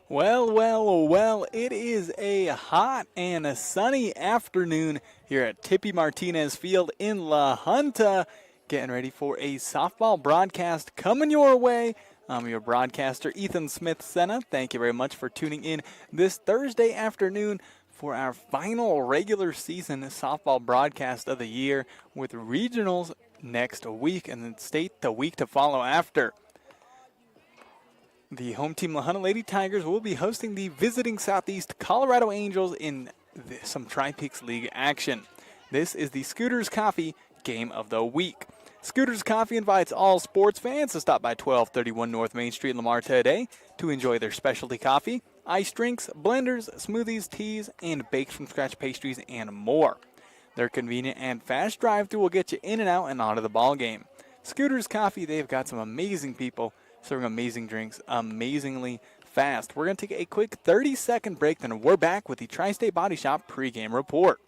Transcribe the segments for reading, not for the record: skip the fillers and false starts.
Well, it is a hot and a sunny afternoon here at Tippy Martinez Field in LaJunta. Getting ready for a softball broadcast coming your way. I'm your broadcaster, Ethan Smith Senna. Thank you very much for tuning in this Thursday afternoon for our final regular season softball broadcast of the year with regionals next week and then state the week to follow after. The home team, LaJunta Lady Tigers, will be hosting the visiting Southeast Colorado Angels in some Tri-Peaks League action. This is the Scooters Coffee Game of the Week. Scooters Coffee invites all sports fans to stop by 1231 North Main Street in Lamar today to enjoy their specialty coffee, iced drinks, blenders, smoothies, teas, and baked-from-scratch pastries and more. Their convenient and fast drive-thru will get you in and out and onto the ball game. Scooters Coffee, they've got some amazing people serving amazing drinks amazingly fast. We're going to take a quick 30-second break, then we're back with the Tri-State Body Shop pregame report.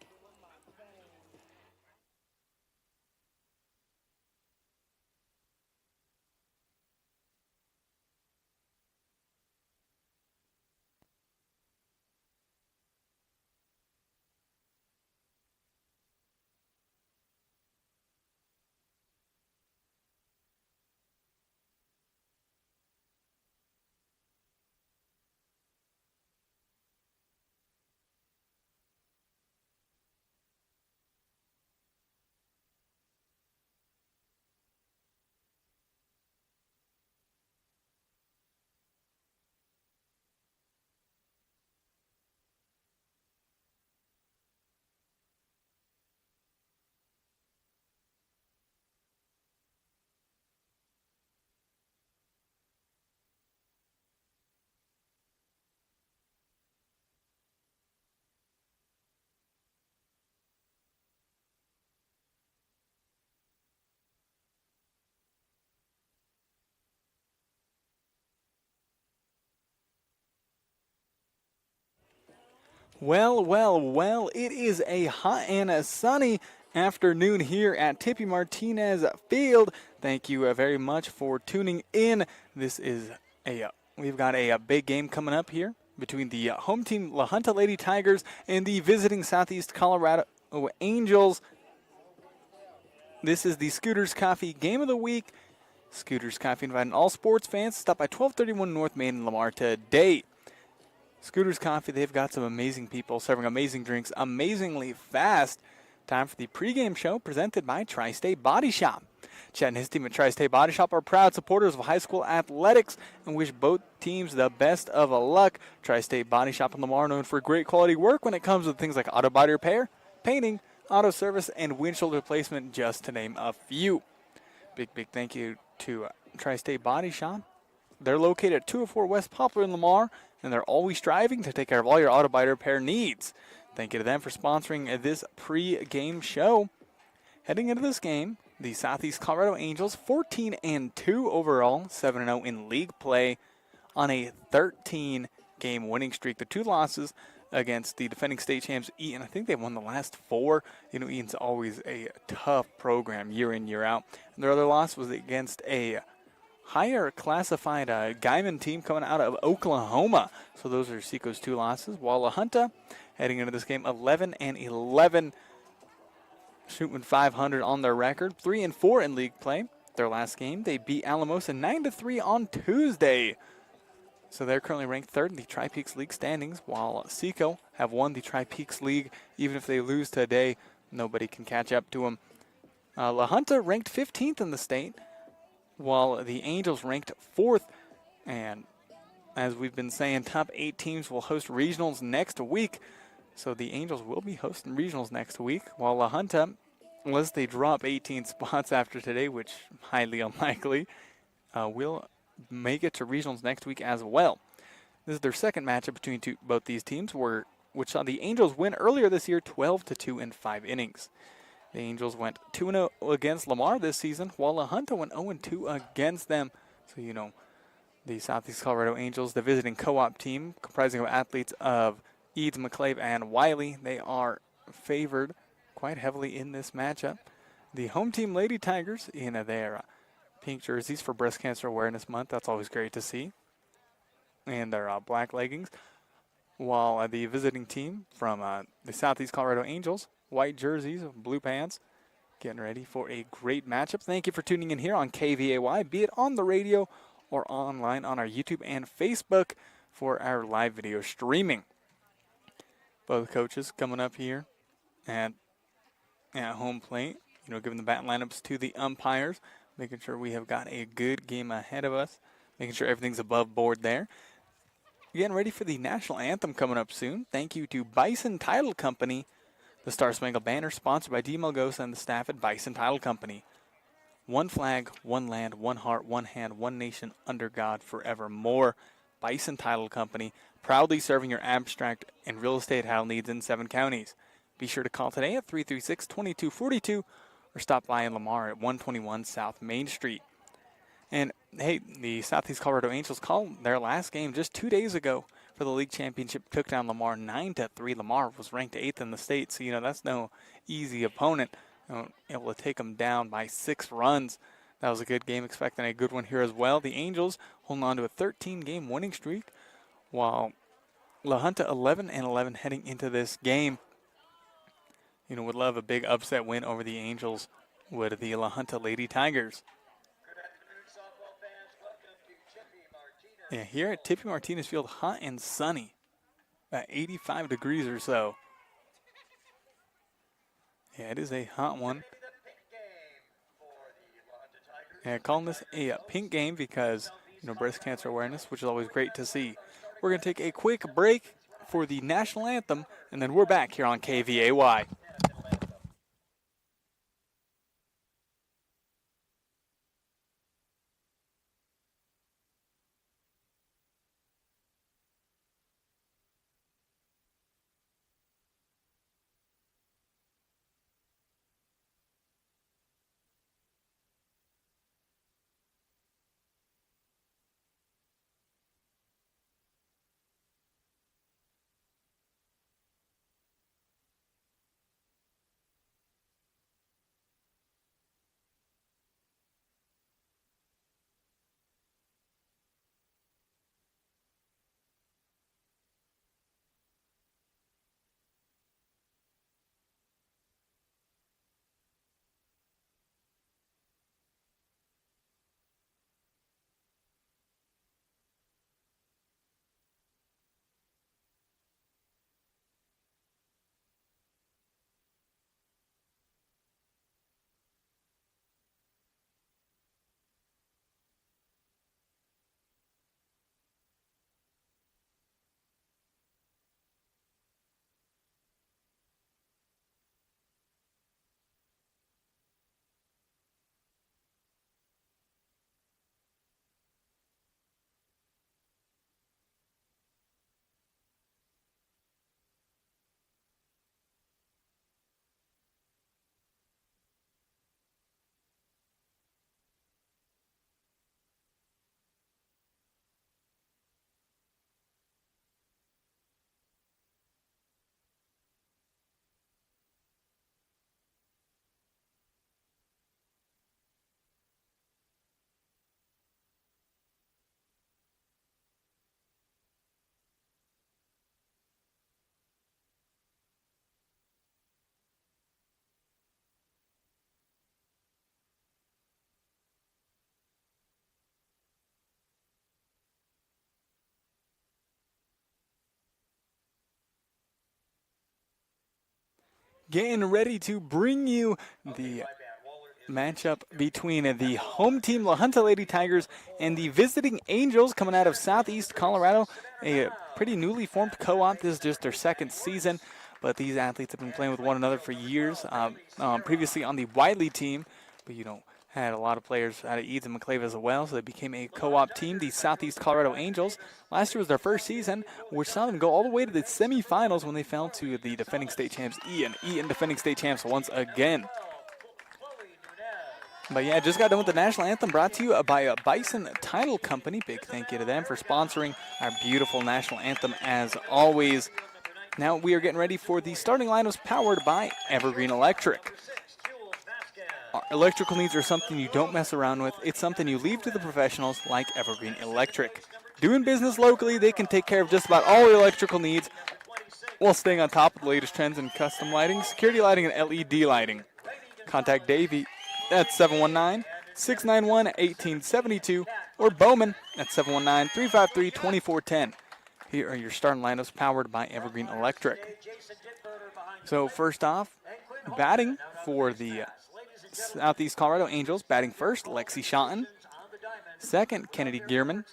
Well, it is a hot and a sunny afternoon here at Tippy Martinez Field. Thank you very much for tuning in. We've got a big game coming up here between the home team LaJunta Lady Tigers and the visiting Southeast Colorado Angels. This is the Scooters Coffee Game of the Week. Scooters Coffee inviting all sports fans to stop by 1231 North Main in Lamar today. Scooters Coffee, they've got some amazing people serving amazing drinks amazingly fast. Time for the pregame show presented by Tri-State Body Shop. Chad and his team at Tri-State Body Shop are proud supporters of high school athletics and wish both teams the best of luck. Tri-State Body Shop in Lamar known for great quality work when it comes to things like auto body repair, painting, auto service, and windshield replacement, just to name a few. Big thank you to Tri-State Body Shop. They're located at 204 West Poplar in Lamar, and they're always striving to take care of all your auto body repair needs. Thank you to them for sponsoring this pre-game show. Heading into this game, the Southeast Colorado Angels, 14-2 overall, 7-0 in league play on a 13-game winning streak. The two losses against the defending state champs, Eaton. I think they won the last four. You know, Eaton's always a tough program year in, year out. And their other loss was against a higher classified Guyman team coming out of Oklahoma. So those are SECO's two losses. While LaJunta, heading into this game, 11-11, shooting 500 on their record, 3-4 in league play. Their last game, they beat Alamosa 9-3 on Tuesday. So they're currently ranked third in the Tri-Peaks League standings, while SECO have won the Tri-Peaks League. Even if they lose today, nobody can catch up to them. LaJunta ranked 15th in the state, while the Angels ranked 4th. And as we've been saying, top 8 teams will host regionals next week. So the Angels will be hosting regionals next week, while LaJunta, unless they drop 18 spots after today, which highly unlikely, will make it to regionals next week as well. This is their second matchup between both these teams, which saw the Angels win earlier this year 12-2 in 5 innings. The Angels went 2-0 against Lamar this season, while LaJunta went 0-2 against them. So, you know, the Southeast Colorado Angels, the visiting co-op team, comprising of athletes of Eads, McClave, and Wiley, they are favored quite heavily in this matchup. The home team Lady Tigers in their pink jerseys for Breast Cancer Awareness Month. That's always great to see. and their black leggings, while the visiting team from the Southeast Colorado Angels, white jerseys, blue pants, getting ready for a great matchup. Thank you for tuning in here on KVAY, be it on the radio or online on our YouTube and Facebook for our live video streaming. Both coaches coming up here at home plate, giving the bat lineups to the umpires, making sure we have got a good game ahead of us, making sure everything's above board there. Getting ready for the national anthem coming up soon. Thank you to Bison Title Company. The Star Spangled Banner, sponsored by D. Melgosa and the staff at Bison Title Company. One flag, one land, one heart, one hand, one nation, under God, forevermore. Bison Title Company, proudly serving your abstract and real estate title needs in 7 counties. Be sure to call today at 336-2242 or stop by in Lamar at 121 South Main Street. And, hey, the Southeast Colorado Angels called their last game just 2 days ago for the league championship, took down Lamar 9-3. Lamar was ranked 8th in the state, so, that's no easy opponent. Able to take them down by 6 runs. That was a good game, expecting a good one here as well. The Angels holding on to a 13-game winning streak, while LaJunta 11-11 heading into this game. Would love a big upset win over the Angels with the LaJunta Lady Tigers. Yeah, here at Tippy Martinez Field, hot and sunny, about 85 degrees or so. Yeah, it is a hot one. Yeah, calling this a pink game because, breast cancer awareness, which is always great to see. We're going to take a quick break for the national anthem, and then we're back here on KVAY. Getting ready to bring you the matchup between the home team LaJunta Lady Tigers and the visiting Angels coming out of Southeast Colorado. A pretty newly formed co-op. This is just their 2nd season, but these athletes have been playing with one another for years. Previously on the Wiley team, but had a lot of players out of Eads and McClave as well, so they became a co-op team, the Southeast Colorado Angels. Last year was their first season, which saw them go all the way to the semifinals when they fell to the defending state champs, Eaton. Eaton defending state champs once again. But yeah, just got done with the national anthem, brought to you by Bison Title Company. Big thank you to them for sponsoring our beautiful national anthem as always. Now we are getting ready for the starting lineups powered by Evergreen Electric. Electrical needs are something you don't mess around with. It's something you leave to the professionals like Evergreen Electric. Doing business locally, they can take care of just about all your electrical needs while staying on top of the latest trends in custom lighting, security lighting, and LED lighting. Contact Davey at 719-691-1872 or Bowman at 719-353-2410. Here are your starting lineups powered by Evergreen Electric. So first off, batting for the Southeast Colorado Angels, batting first, Lexi Schotten. Second, Kennedy Gearman.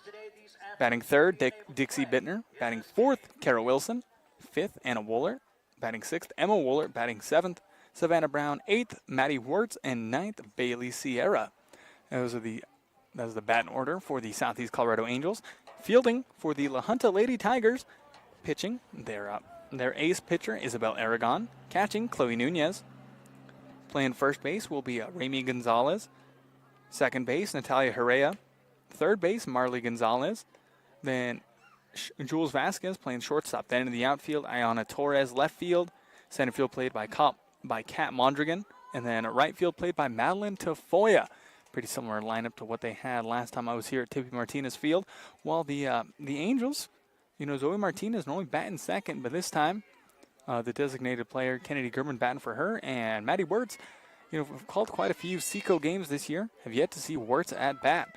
Batting third, Dixie Bittner. Batting fourth, Kara Wilson. Fifth, Anna Wooler. Batting sixth, Emma Wooler. Batting seventh, Savannah Brown. Eighth, Maddie Wirtz. And ninth, Bailey Sierra. That was the batting order for the Southeast Colorado Angels. Fielding for the LaJunta Lady Tigers. Pitching, their ace pitcher, Isabel Aragon. Catching, Chloe Nunez. Playing first base will be Rami Gonzalez. Second base, Natalia Herrera. Third base, Marley Gonzalez. Then Jules Vasquez playing shortstop. Then in the outfield, Ayana Torres. Left field, center field played by Kat Mondragon. And then right field played by Madeline Tafoya. Pretty similar lineup to what they had last time I was here at Tippy Martinez Field. While the Angels, Zoe Martinez normally batting second, but this time the designated player, Kennedy German, batting for her. And Maddie Wirtz, we've called quite a few SECO games this year. Have yet to see Wirtz at bat.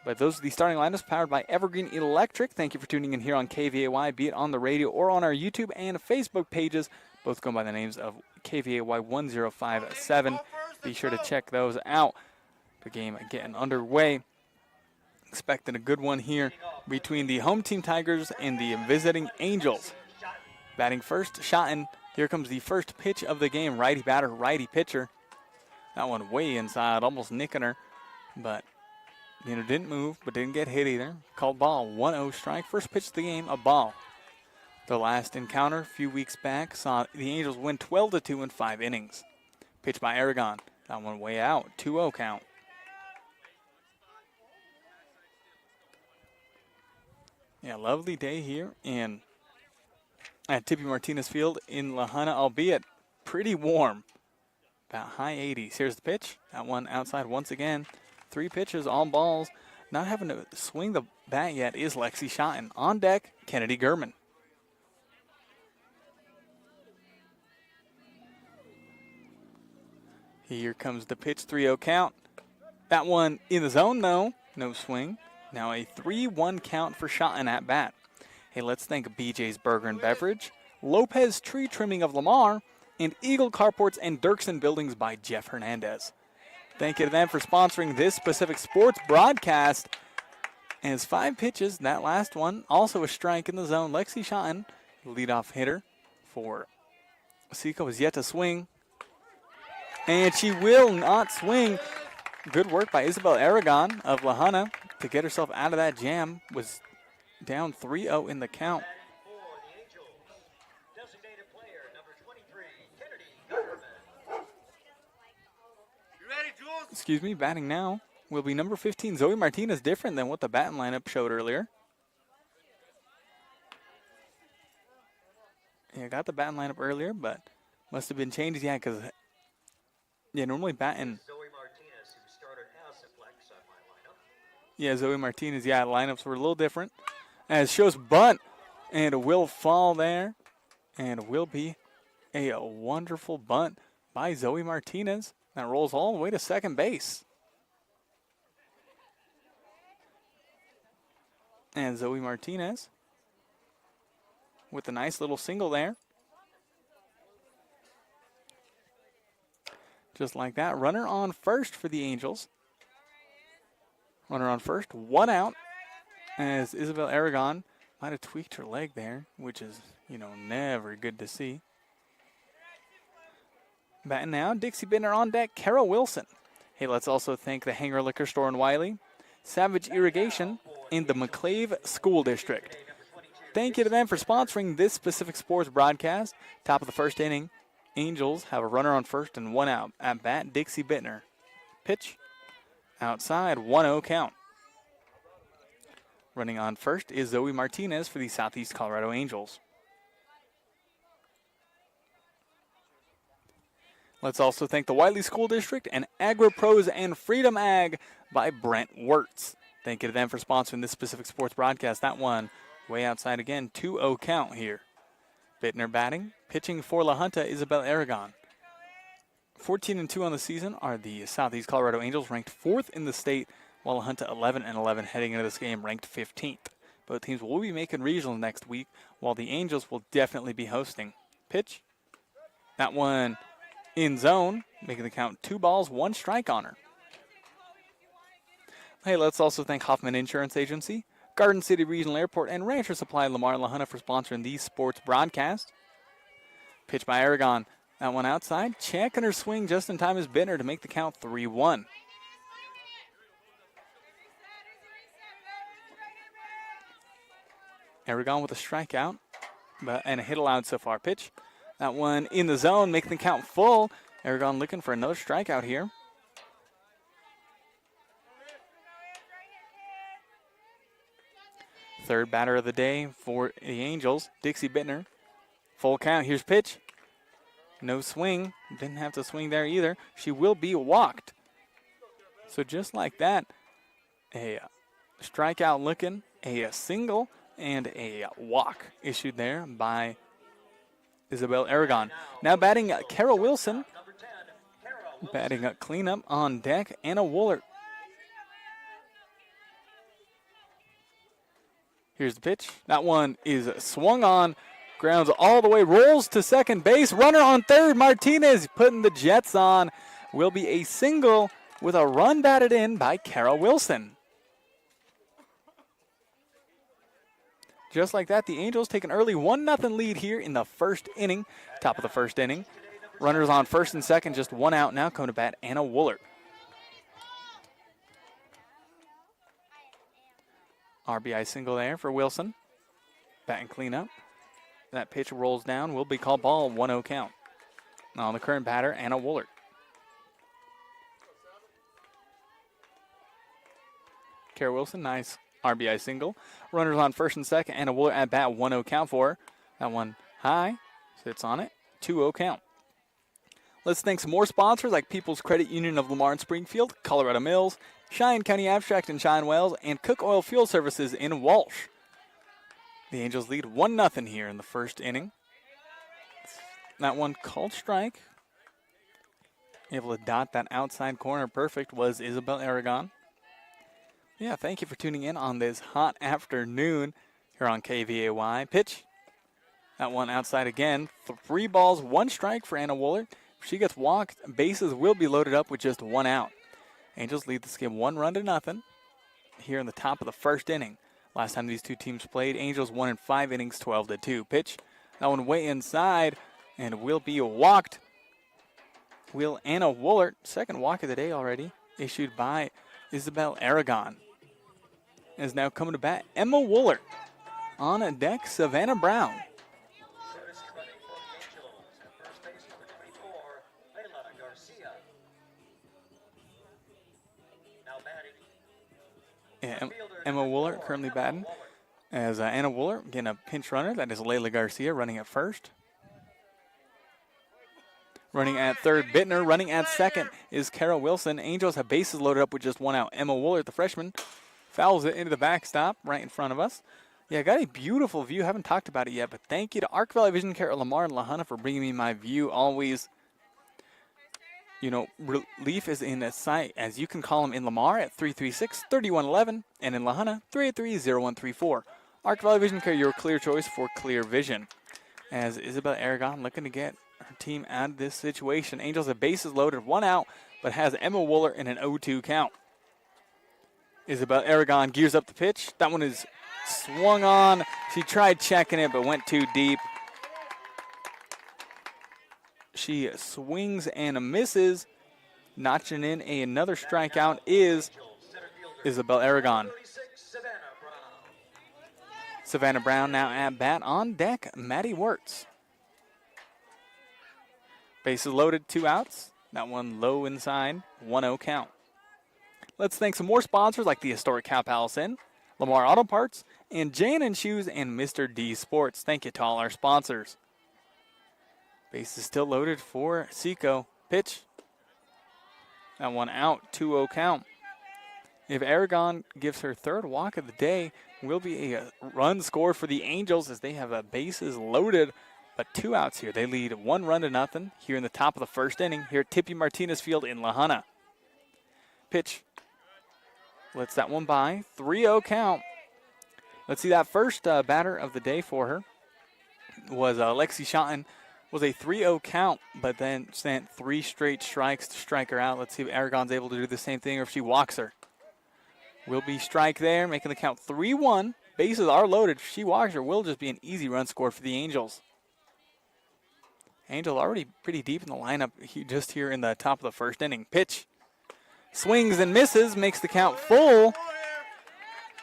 But those are the starting lineups powered by Evergreen Electric. Thank you for tuning in here on KVAY, be it on the radio or on our YouTube and Facebook pages. Both go by the names of KVAY 1057. Be sure to check those out. The game getting underway. Expecting a good one here between the home team Tigers and the visiting Angels. Batting first, Schotten. Here comes the first pitch of the game. Righty batter, righty pitcher. That one way inside, almost nicking her. But, didn't move, but didn't get hit either. Called ball, 1-0 strike. First pitch of the game, a ball. The last encounter a few weeks back saw the Angels win 12-2 in 5 innings. Pitch by Aragon. That one way out, 2-0 count. Yeah, lovely day here at Tippy Martinez Field in LaJunta, albeit pretty warm. About high 80s. Here's the pitch. That one outside once again. 3 pitches, all balls. Not having to swing the bat yet is Lexi Schotten. On deck, Kennedy German. Here comes the pitch, 3-0 count. That one in the zone, though. No swing. Now a 3-1 count for Schotten at bat. Hey, let's thank BJ's Burger and Beverage, Lopez Tree Trimming of Lamar, and Eagle Carports and Dirksen Buildings by Jeff Hernandez. Thank you to them for sponsoring this specific sports broadcast. And it's 5 pitches. That last one, also a strike in the zone. Lexi Schotten, leadoff hitter for SECO, is yet to swing. And she will not swing. Good work by Isabel Aragon of LaJunta to get herself out of that jam. Was down 3-0 in the count. Excuse me, batting now will be number 15, Zoe Martinez, different than what the batting lineup showed earlier. Yeah, got the batting lineup earlier, but must have been changed, yeah, because normally batting. Yeah, Zoe Martinez, lineups were a little different. As shows bunt, and it will fall there, and it will be a wonderful bunt by Zoe Martinez. That rolls all the way to second base. And Zoe Martinez with a nice little single there. Just like that. Runner on first for the Angels. Runner on first, 1 out. As Isabel Aragon might have tweaked her leg there, which is, never good to see. Batting now, Dixie Bittner on deck, Carol Wilson. Hey, let's also thank the Hanger Liquor Store in Wiley, Savage Irrigation, and the McClave School District. Thank you to them for sponsoring this specific sports broadcast. Top of the first inning, Angels have a runner on first and 1 out. At bat, Dixie Bittner. Pitch, outside, 1-0 count. Running on first is Zoe Martinez for the Southeast Colorado Angels. Let's also thank the Wiley School District and AgriPros and Freedom Ag by Brent Wirtz. Thank you to them for sponsoring this specific sports broadcast. That one way outside again, 2-0 count here. Bittner batting, pitching for LaJunta, Isabel Aragon. 14-2 on the season are the Southeast Colorado Angels, ranked 4th in the state, while LaJunta 11-11 heading into this game, ranked 15th. Both teams will be making regionals next week, while the Angels will definitely be hosting. Pitch. That one in zone, making the count 2 balls, 1 strike on her. Hey, let's also thank Hoffman Insurance Agency, Garden City Regional Airport, and Rancher Supply Lamar and LaJunta for sponsoring these sports broadcasts. Pitch by Aragon. That one outside. Checking her swing just in time as Bittner to make the count 3-1. Aragon with a strikeout and a hit allowed so far. Pitch. That one in the zone, making the count full. Aragon looking for another strikeout here. Third batter of the day for the Angels, Dixie Bittner. Full count. Here's pitch. No swing. Didn't have to swing there either. She will be walked. So just like that, a strikeout looking, a single, and a walk issued there by Isabel Aragon. Now batting Carol Wilson. Batting a cleanup on deck, Anna Woolert. Here's the pitch. That one is swung on, grounds all the way, rolls to second base. Runner on third, Martinez putting the Jets on. Will be a single with a run batted in by Carol Wilson. Just like that, the Angels take an early 1-0 lead here in the first inning, top of the first inning. Runners on first and second, just 1 out. Now coming to bat, Anna Woolert. RBI single there for Wilson. Batting cleanup. That pitch rolls down, will be called ball, 1-0 count. Now on the current batter, Anna Woolert. Kara Wilson, nice RBI single. Runners on first and second, Anna Woolert at bat, 1-0 count for her. That one high, sits on it, 2-0 count. Let's thank some more sponsors like People's Credit Union of Lamar and Springfield, Colorado Mills, Cheyenne County Abstract in Cheyenne Wells, and Cook Oil Fuel Services in Walsh. The Angels lead 1-0 here in the first inning. That one called strike. Able to dot that outside corner perfect was Isabel Aragon. Yeah, thank you for tuning in on this hot afternoon here on KVAY. Pitch. That one outside again. 3 balls, 1 strike for Anna Woolert. If she gets walked, bases will be loaded up with just 1 out. Angels lead this game 1-0 here in the top of the first inning. Last time these two teams played, Angels won in 5 innings, 12-2. Pitch. That one way inside and will be walked. Will Anna Woolert, second walk of the day already, issued by Isabel Aragon. Is now coming to bat Emma Woolert. On a deck, Savannah Brown. Yeah, Emma Woolert currently batting as Anna Woolert getting a pinch runner. That is Layla Garcia running at first. Running at third, Bittner. Running at second is Carol Wilson. Angels have bases loaded up with just 1 out. Emma Woolert, the freshman, fouls it into the backstop right in front of us. Yeah, got a beautiful view. Haven't talked about it yet, but thank you to Arc Valley Vision Care at Lamar and LaJunta for bringing me my view. Always, you know, relief is in sight, as you can call them in Lamar at 336-3111 and in LaJunta 383-0134. Arc Valley Vision Care, your clear choice for clear vision. As Isabel Aragon looking to get her team out of this situation. Angels have bases loaded, 1 out, but has Emma Woolert in an 0-2 count. Isabel Aragon gears up the pitch. That one is swung on. She tried checking it, but went too deep. She swings and misses. Notching in another strikeout is Isabel Aragon. Savannah Brown now at bat. On deck, Maddie Wirtz. Bases loaded, 2 outs. That one low inside, 1-0 count. Let's thank some more sponsors like the historic Cow Palace Inn, Lamar Auto Parts, and J&N Shoes and Mr. D Sports. Thank you to all our sponsors. Base is still loaded for SECO. Pitch. That one out, 2-0 count. If Aragon gives her third walk of the day, will be a run scored for the Angels as they have bases loaded, but 2 outs here. They lead 1-0 here in the top of the first inning here at Tippy Martinez Field in LaJunta. Pitch. Lets that one by. 3-0 count. Let's see, that first batter of the day for her was Lexi Schotten. Was a 3-0 count, but then sent 3 straight strikes to strike her out. Let's see if Aragon's able to do the same thing or if she walks her. Will be strike there, making the count 3-1. Bases are loaded. If she walks her, will just be an easy run score for the Angels. Angel already pretty deep in the lineup just here in the top of the first inning. Pitch. Swings and misses, makes the count full.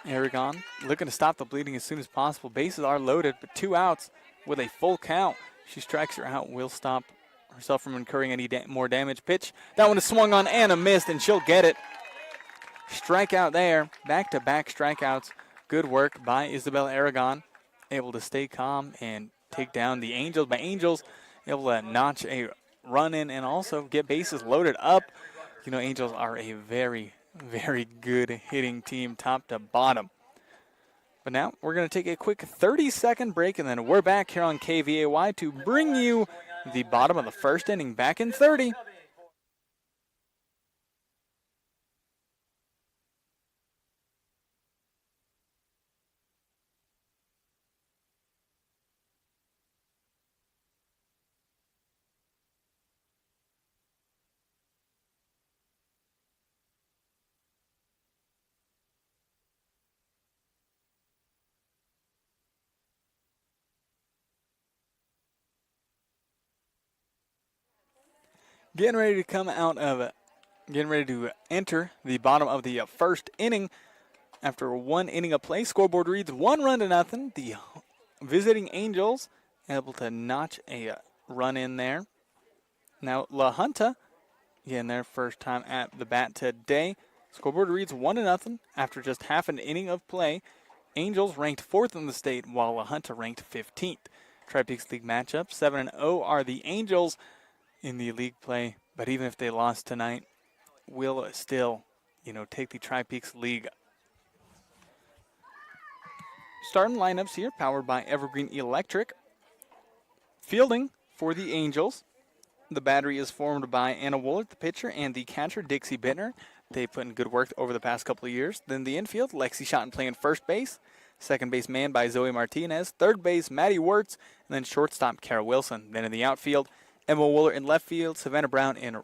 Aragon looking to stop the bleeding as soon as possible. Bases are loaded, but 2 outs with a full count. She strikes her out, will stop herself from incurring any more damage. Pitch. That one is swung on and a missed, and she'll get it. Strikeout there. Back-to-back strikeouts. Good work by Isabel Aragon. Able to stay calm and take down the Angels. But Angels able to notch a run in and also get bases loaded up. You know, Angels are a very, very good hitting team top to bottom. But now we're going to take a quick 30-second break, and then we're back here on KVAY to bring you the bottom of the first inning. Back in 30. Getting ready to enter the bottom of the first inning. After 1 inning of play, scoreboard reads 1-0. The visiting Angels able to notch a run in there. Now LaJunta getting their first time at the bat today. Scoreboard reads 1-0 after just half an inning of play. Angels ranked 4th in the state, while LaJunta ranked 15th. Tri-Peaks League matchup, 7-0 are the Angels in the league play, but even if they lost tonight, will still, take the Tri-Peaks League. Starting lineups here, powered by Evergreen Electric. Fielding for the Angels. The battery is formed by Anna Woolard, the pitcher, and the catcher, Dixie Bittner. They put in good work over the past couple of years. Then the infield, Lexi Schotten playing first base. Second base man by Zoe Martinez. Third base, Maddie Wirtz. And then shortstop, Kara Wilson. Then in the outfield, Emma Wooler in left field, Savannah Brown in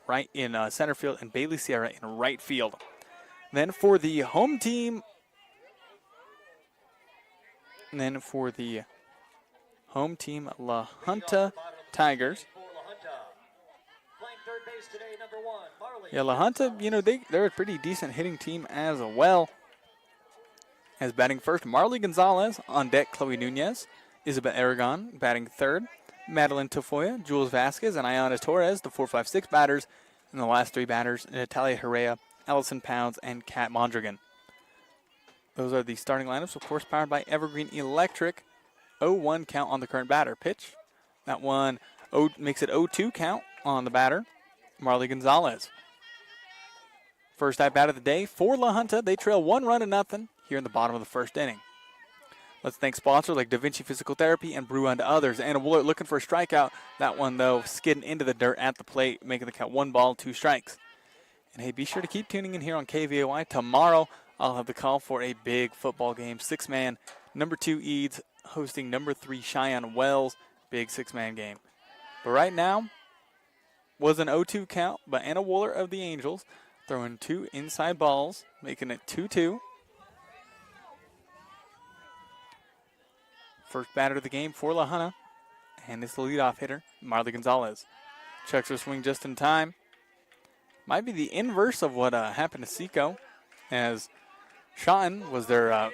center field, and Bailey Sierra in right field. Then for the home team, LaJunta Tigers. Yeah, LaJunta, they're a pretty decent hitting team as well. As batting first, Marley Gonzalez. On deck, Chloe Nunez. Isabel Aragon batting third. Madeline Tafoya, Jules Vasquez, and Ayana Torres, the 4-5-6 batters. And the last 3 batters, Natalia Herrera, Allison Pounds, and Kat Mondragon. Those are the starting lineups, of course, powered by Evergreen Electric. 0-1 count on the current batter. Pitch. That one makes it 0-2 count on the batter, Marley Gonzalez. First at bat of the day for LaJunta. They trail 1-0 here in the bottom of the first inning. Let's thank sponsors like Da Vinci Physical Therapy and Brew Unto Others. Anna Woolard looking for a strikeout. That one, though, skidding into the dirt at the plate, making the count 1 ball, 2 strikes. And, hey, be sure to keep tuning in here on KVAY. Tomorrow, I'll have the call for a big football game. 6-man, number 2 Eads hosting number 3 Cheyenne Wells. Big 6-man game. But right now, was an 0-2 count by Anna Woolard of the Angels, throwing 2 inside balls, making it 2-2. First batter of the game for LaJunta, and it's the leadoff hitter, Marley Gonzalez. Checks her swing just in time. Might be the inverse of what happened to SECO, as Schotten was their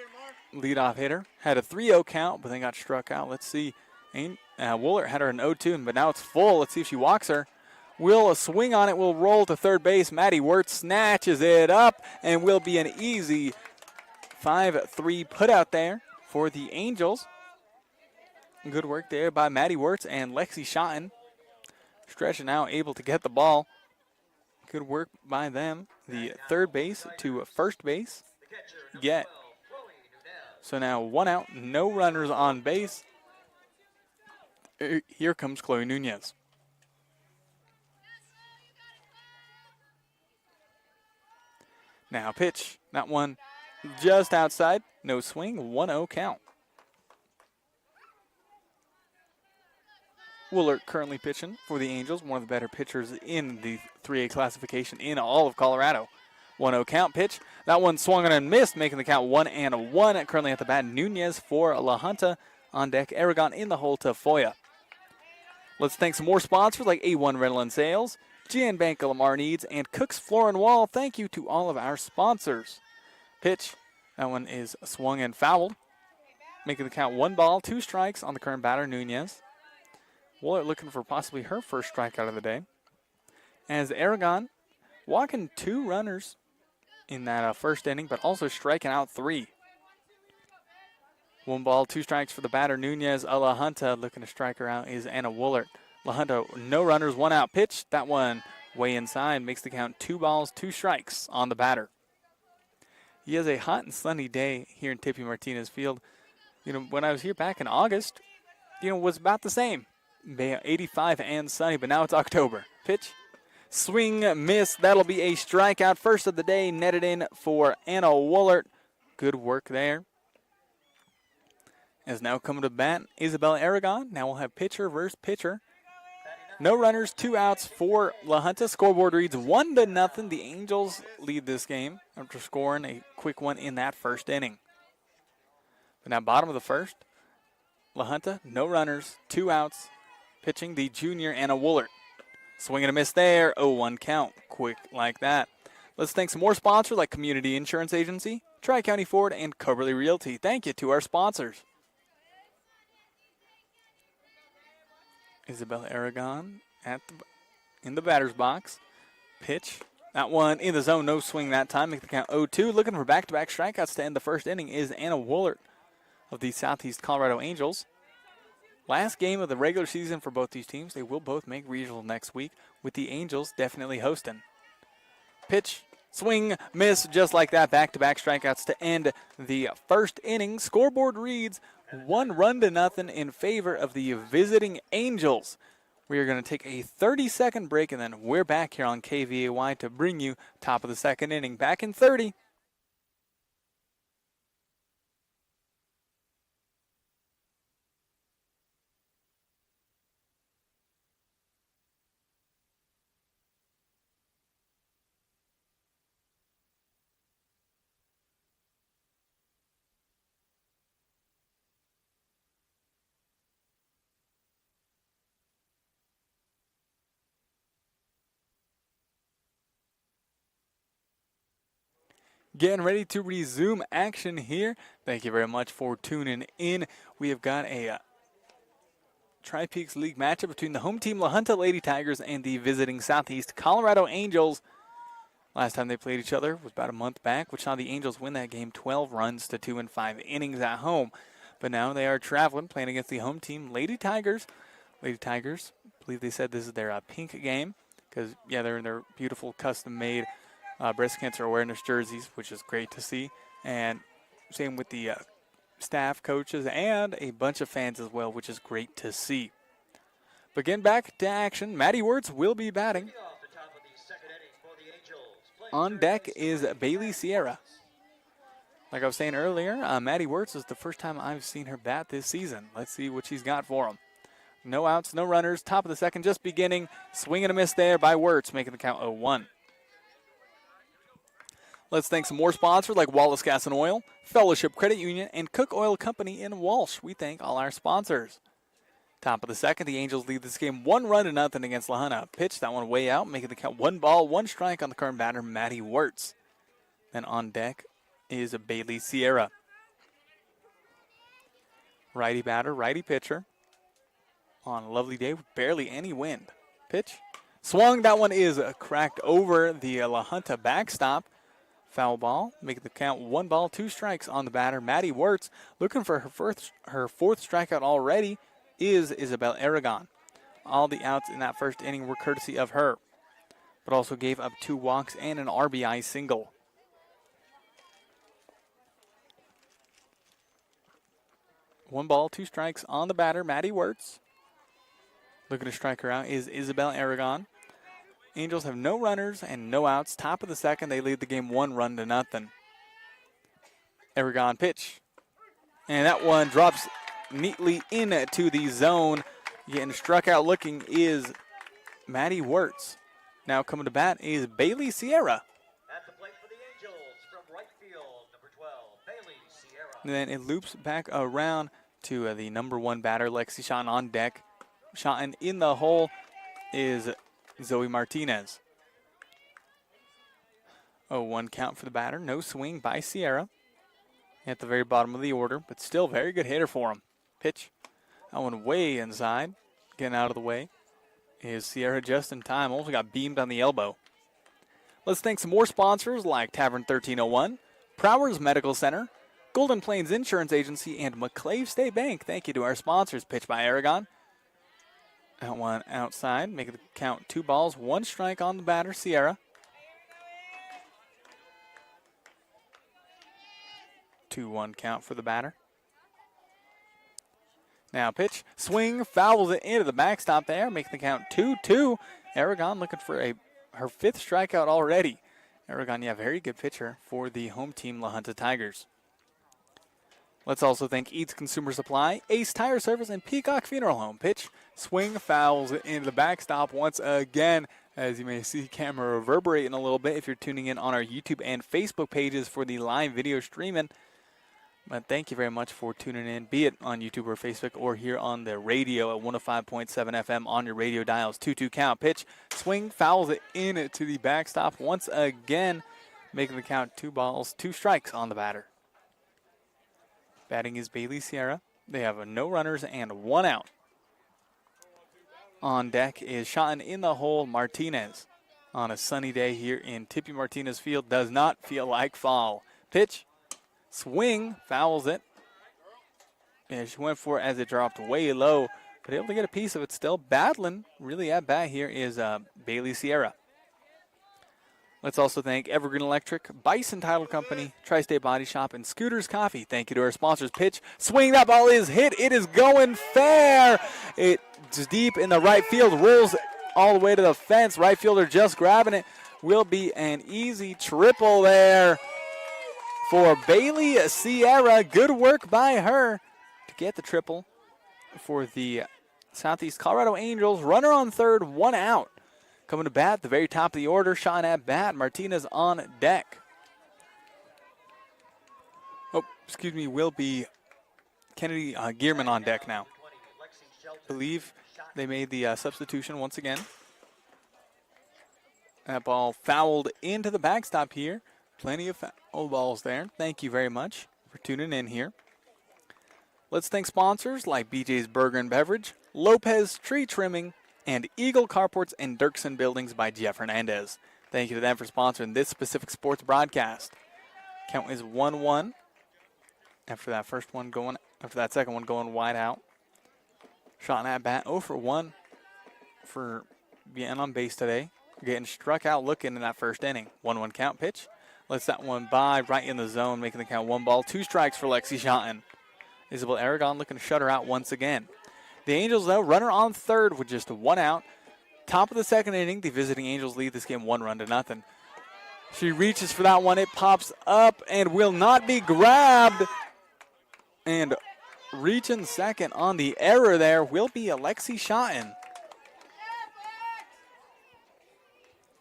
leadoff hitter. Had a 3-0 count, but then got struck out. Let's see. Woolard had her an 0-2, but now it's full. Let's see if she walks her. Will a swing on it, will roll to third base. Maddie Wirtz snatches it up, and will be an easy 5-3 put out there for the Angels. Good work there by Maddie Wirtz and Lexi Schotten. Stretching out, able to get the ball. Good work by them. the third base to first base yet. So now 1 out, no runners on base. Here comes Chloe Nunez. Now pitch, that one just outside, no swing, 1-0 count. Woolert currently pitching for the Angels, one of the better pitchers in the 3A classification in all of Colorado. 1-0 count pitch. That one swung on and missed, making the count 1-1. Currently at the bat, Nunez for LaJunta. On deck, Aragon in the hole to Foya. Let's thank some more sponsors like A1 Rental and Sales, GN Bank of Lamar Needs, and Cook's Floor and Wall. Thank you to all of our sponsors. Pitch. That one is swung and fouled, making the count 1 ball, 2 strikes on the current batter, Nunez. Woolert looking for possibly her first strikeout of the day. As Aragon walking 2 runners in that first inning, but also striking out 3. 1 ball, 2 strikes for the batter, Nunez. LaJunta looking to strike her out is Anna Woolert. LaJunta, no runners, 1 out pitch. That one way inside, makes the count 2 balls, 2 strikes on the batter. He has a hot and sunny day here in Tippy Martinez Field. When I was here back in August, was about the same. 85 and sunny, but now it's October. Pitch. Swing, miss. That'll be a strikeout. First of the day, netted in for Anna Woolert. Good work there. As now coming to bat, Isabel Aragon. Now we'll have pitcher versus pitcher. No runners, 2 outs for LaJunta. Scoreboard reads 1-0. The Angels lead this game after scoring a quick one in that first inning. But now bottom of the first, LaJunta, no runners, 2 outs. Pitching the junior Anna Woolert. Swing and a miss there, 0-1 count. Quick like that. Let's thank some more sponsors like Community Insurance Agency, Tri-County Ford, and Coverly Realty. Thank you to our sponsors. Isabel Aragon in the batter's box. Pitch. That one in the zone, no swing that time. Make the count 0-2. Looking for back-to-back strikeouts to end the first inning is Anna Woolert of the Southeast Colorado Angels. Last game of the regular season for both these teams. They will both make regional next week, with the Angels definitely hosting. Pitch, swing, miss, just like that. Back-to-back strikeouts to end the first inning. Scoreboard reads 1-0 in favor of the visiting Angels. We are going to take a 30-second break, and then we're back here on KVAY to bring you top of the second inning. Back in 30. Getting ready to resume action here. Thank you very much for tuning in. We have got a Tri-Peaks League matchup between the home team LaJunta Lady Tigers and the visiting Southeast Colorado Angels. Last time they played each other was about a month back, which saw the Angels win that game 12 runs to 2 in 5 innings at home. But now they are traveling, playing against the home team Lady Tigers. Lady Tigers, I believe they said this is their pink game because, yeah, they're in their beautiful custom-made breast cancer awareness jerseys, which is great to see. And same with the staff, coaches, and a bunch of fans as well, which is great to see. But getting back to action, Maddie Wirtz will be batting. On deck is Bailey Sierra. Like I was saying earlier, Maddie Wirtz is the first time I've seen her bat this season. Let's see what she's got for them. No outs, no runners. Top of the second just beginning. Swing and a miss there by Wirtz, making the count 0-1. Let's thank some more sponsors like Wallace Gas and Oil, Fellowship Credit Union, and Cook Oil Company in Walsh. We thank all our sponsors. Top of the second, the Angels lead this game 1-0 against LaJunta. Pitch that one way out, making the count 1 ball, 1 strike on the current batter, Maddie Wirtz. Then on deck is Bailey Sierra. Righty batter, righty pitcher. On a lovely day with barely any wind. Pitch. Swung, that one is cracked over the LaJunta backstop. Foul ball, making the count 1 ball, 2 strikes on the batter. Maddie Wirtz, looking for her fourth strikeout already, is Isabel Aragon. All the outs in that first inning were courtesy of her. but also gave up 2 walks and an RBI single. One ball, 2 strikes on the batter, Maddie Wirtz. Looking to strike her out is Isabel Aragon. Angels have no runners and no outs. Top of the second, they lead the game 1-0. Aragon pitch. And that one drops neatly into the zone. Getting struck out looking is Maddie Wirtz. Now coming to bat is Bailey Sierra. At the plate for the Angels from right field, number 12, Bailey Sierra. And then it loops back around to the number 1 batter, Lexi Schotten on deck. Schotten in the hole is Zoe Martinez. 0-1 count for the batter. No swing by Sierra at the very bottom of the order, but still very good hitter for him. Pitch. That one way inside. Getting out of the way is Sierra just in time. Also got beamed on the elbow. Let's thank some more sponsors like Tavern 1301, Prowers Medical Center, Golden Plains Insurance Agency, and McClave State Bank. Thank you to our sponsors. Pitch by Aragon. That one outside, making the count 2 balls, 1 strike on the batter, Sierra. 2-1 count for the batter. Now pitch, swing, fouls it into the backstop there, making the count 2-2. Aragon looking for her 5th strikeout already. Aragon, yeah, very good pitcher for the home team, LaJunta Tigers. Let's also thank Eats Consumer Supply, Ace Tire Service, and Peacock Funeral Home. Pitch, swing, fouls into the backstop once again. As you may see, camera reverberating a little bit if you're tuning in on our YouTube and Facebook pages for the live video streaming. But thank you very much for tuning in, be it on YouTube or Facebook or here on the radio at 105.7 FM on your radio dials. 2-2 count. Pitch, swing, fouls it in to the backstop once again, making the count 2 balls, 2 strikes on the batter. Batting is Bailey Sierra. They have no runners and 1 out. On deck is Schotten in the hole, Martinez. On a sunny day here in Tippy Martinez Field, does not feel like fall. Pitch, swing, fouls it. And she went for it as it dropped way low, but able to get a piece of it still. Battling really at bat here is Bailey Sierra. Let's also thank Evergreen Electric, Bison Title Company, Tri-State Body Shop, and Scooters Coffee. Thank you to our sponsors. Pitch, swing, that ball is hit. It is going fair. It's deep in the right field, rolls all the way to the fence. Right fielder just grabbing it. Will be an easy triple there for Bailey Sierra. Good work by her to get the triple for the Southeast Colorado Angels. Runner on third, 1 out. Coming to bat, the very top of the order, Sean at bat, Martinez on deck. Will be Kennedy Gearman on deck now. Believe they made the substitution once again. That ball fouled into the backstop here. Plenty of foul balls there. Thank you very much for tuning in here. Let's thank sponsors like BJ's Burger and Beverage, Lopez Tree Trimming, and Eagle Carports and Dirksen Buildings by Jeff Hernandez. Thank you to them for sponsoring this specific sports broadcast. Count is 1-1. After that second one going wide out. Shot at bat 0 for 1 for being on base today. Getting struck out looking in that first inning. 1-1 count. Pitch. Lets that one by right in the zone, making the count 1 ball, 2 strikes for Lexi Schotten. Isabel Aragon looking to shut her out once again. The Angels, though, runner on third with just 1 out. Top of the second inning, the visiting Angels lead this game 1-0. She reaches for that one. It pops up and will not be grabbed. And reaching second on the error there will be Alexi Schotten.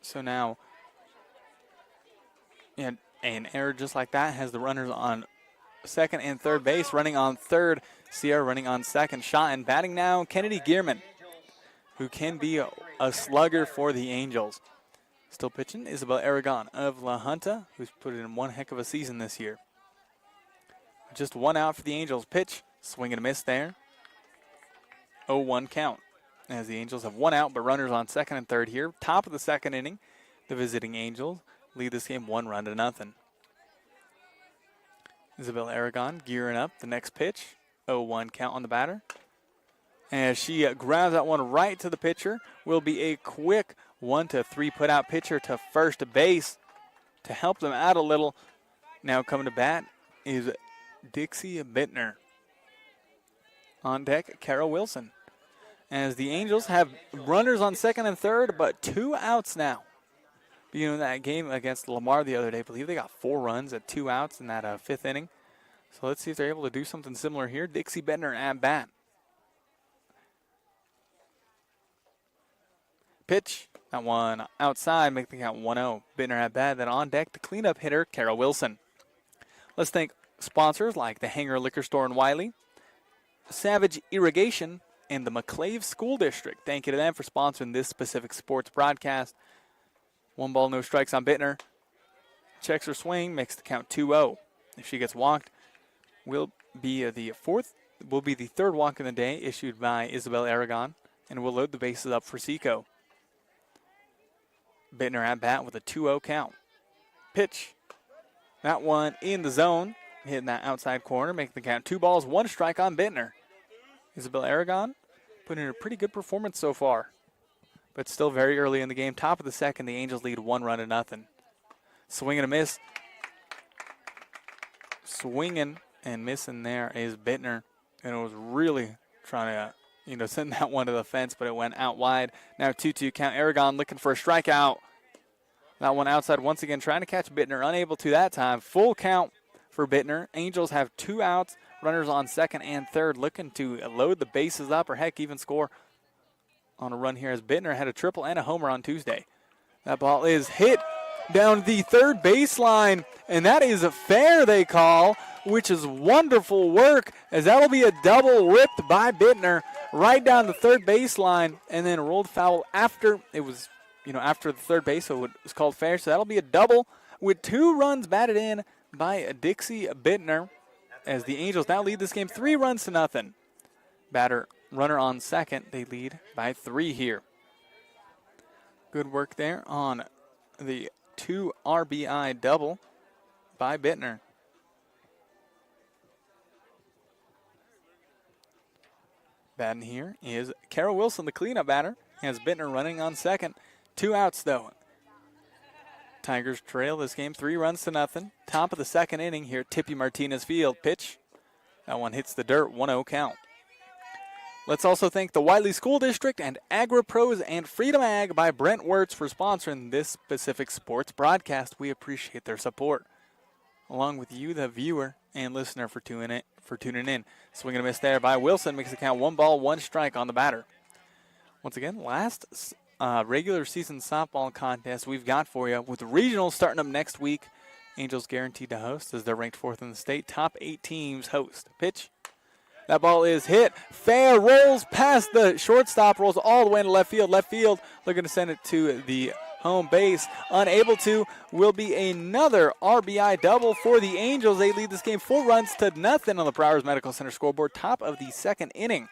So now, and an error just like that has the runners on second and third base. Running on third, Sierra running on second. Schotten batting now, Kennedy Gearman, who can be a slugger for the Angels. Still pitching, Isabel Aragon of LaJunta, who's put in one heck of a season this year. Just 1 out for the Angels. Pitch, swing and a miss there. 0-1 count. As the Angels have 1 out, but runners on second and third here. Top of the second inning, the visiting Angels lead this game 1-0. Isabel Aragon gearing up the next pitch. 0-1 count on the batter. As she grabs that one right to the pitcher, will be a quick 1-3 put out pitcher to first base to help them out a little. Now coming to bat is Dixie Bittner. On deck, Carol Wilson. As the Angels have runners on second and third, but 2 outs now. You know, that game against Lamar the other day, I believe they got 4 runs at 2 outs in that 5th inning. So let's see if they're able to do something similar here. Dixie Bittner at bat. Pitch, that one outside, make the count 1-0. Bittner at bat, then on deck, the cleanup hitter, Carol Wilson. Let's thank sponsors like the Hanger Liquor Store in Wiley, Savage Irrigation, and the McClave School District. Thank you to them for sponsoring this specific sports broadcast. 1 ball, no strikes on Bittner. Checks her swing, makes the count 2-0. If she gets walked, will be the third walk in the day issued by Isabel Aragon, and will load the bases up for SECO. Bittner at bat with a 2-0 count. Pitch. That one in the zone, hitting that outside corner, making the count 2 balls, 1 strike on Bittner. Isabel Aragon putting in a pretty good performance so far, but still very early in the game. Top of the second, the Angels lead 1-0. Swing and a miss. Swinging and missing there is Bittner, and it was really trying to send that one to the fence, but it went out wide. Now 2-2 count. Aragon looking for a strikeout. That one outside once again, trying to catch Bittner, unable to that time. Full count for Bittner. Angels have 2 outs, runners on second and third, looking to load the bases up or heck even score on a run here as Bittner had a triple and a homer on Tuesday. That ball is hit down the third baseline, and that is fair, they call, which is wonderful work, as that'll be a double ripped by Bittner right down the third baseline and then rolled foul after it was, after the third base, so it was called fair. So that'll be a double with 2 runs batted in by Dixie Bittner, as the Angels now lead this game 3-0. Runner on second, they lead by 3 here. Good work there on the 2 RBI double by Bittner. Batting here is Carol Wilson, the cleanup batter, has Bittner running on second. 2 outs though. Tigers trail this game 3-0. Top of the second inning here at Tippy Martinez Field. Pitch. That one hits the dirt, 1-0 count. Let's also thank the Wiley School District and AgriPros and Freedom Ag by Brent Wirtz for sponsoring this specific sports broadcast. We appreciate their support, along with you, the viewer and listener, for tuning in. Swing and a miss there by Wilson, makes the count 1 ball, 1 strike on the batter. Once again, last regular season softball contest we've got for you, with regionals starting up next week. Angels guaranteed to host as they're ranked 4th in the state. Top 8 teams host. Pitch. That ball is hit. Fair, rolls past the shortstop, rolls all the way into left field. Left field looking to send it to the home base. Unable to, will be another RBI double for the Angels. They lead this game 4-0 on the Prowers Medical Center scoreboard. Top of the second inning.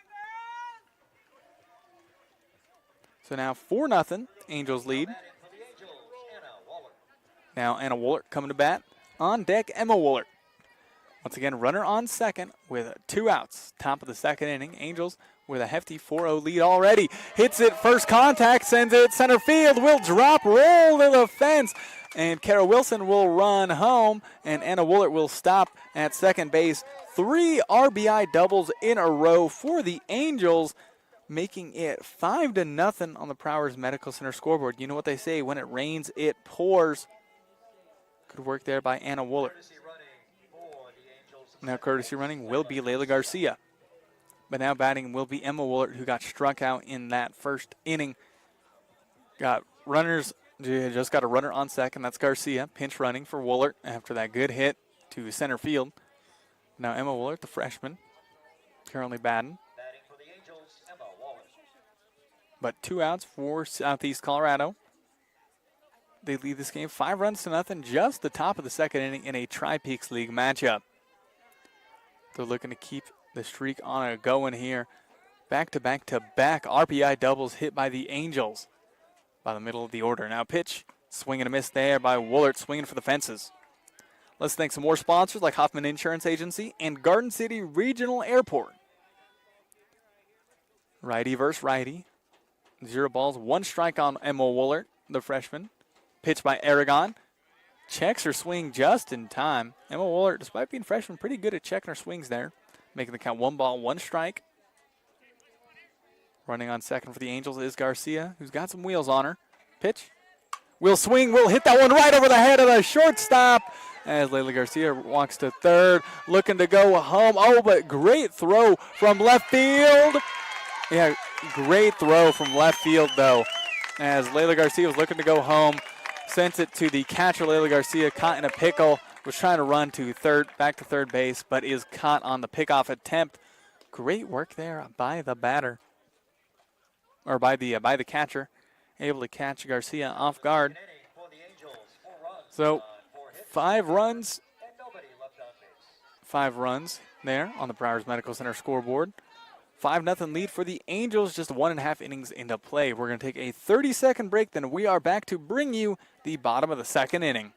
So now 4-0, Angels lead. Now Anna Woolert coming to bat. On deck, Emma Woolert. Once again, runner on second with 2 outs. Top of the second inning. Angels with a hefty 4-0 lead already. Hits it, first contact, sends it center field. Will drop, roll to the fence. And Carol Wilson will run home. And Anna Woolert will stop at second base. 3 RBI doubles in a row for the Angels, making it 5-0 on the Prowers Medical Center scoreboard. You know what they say, when it rains, it pours. Good work there by Anna Woolert. Now courtesy running will be Layla Garcia. But now batting will be Emma Woolert, who got struck out in that first inning. Got runners, just got a runner on second. That's Garcia, pinch running for Woolert after that good hit to center field. Now Emma Woolert, the freshman, currently batting. For the Angels, Emma Wallace. But 2 outs for Southeast Colorado. They lead this game 5-0, just the top of the second inning in a Tri-Peaks League matchup. They're looking to keep the streak on a going here. Back-to-back-to-back RBI doubles hit by the Angels by the middle of the order. Now pitch, swing and a miss there by Woolert, swinging for the fences. Let's thank some more sponsors like Hoffman Insurance Agency and Garden City Regional Airport. Righty versus righty. 0 balls, 1 strike on Emma Woolert, the freshman. Pitch by Aragon. Checks her swing just in time. Emma Woolert, despite being freshman, pretty good at checking her swings there. Making the count 1 ball, 1 strike. Running on second for the Angels is Garcia, who's got some wheels on her. Pitch. Will swing, will hit that one right over the head of the shortstop as Layla Garcia walks to third, looking to go home. Oh, but great throw from left field. Yeah, great throw from left field, though, as Layla Garcia was looking to go home. Sent it to the catcher, Layla Garcia, caught in a pickle, was trying to run to third, back to third base, but is caught on the pickoff attempt. Great work there by the batter, or by the catcher, able to catch Garcia off guard. So 5 runs, 5 runs there on the Browers Medical Center scoreboard. 5-0 lead for the Angels, just 1.5 innings into play. We're going to take a 30-second break, then we are back to bring you the bottom of the second inning.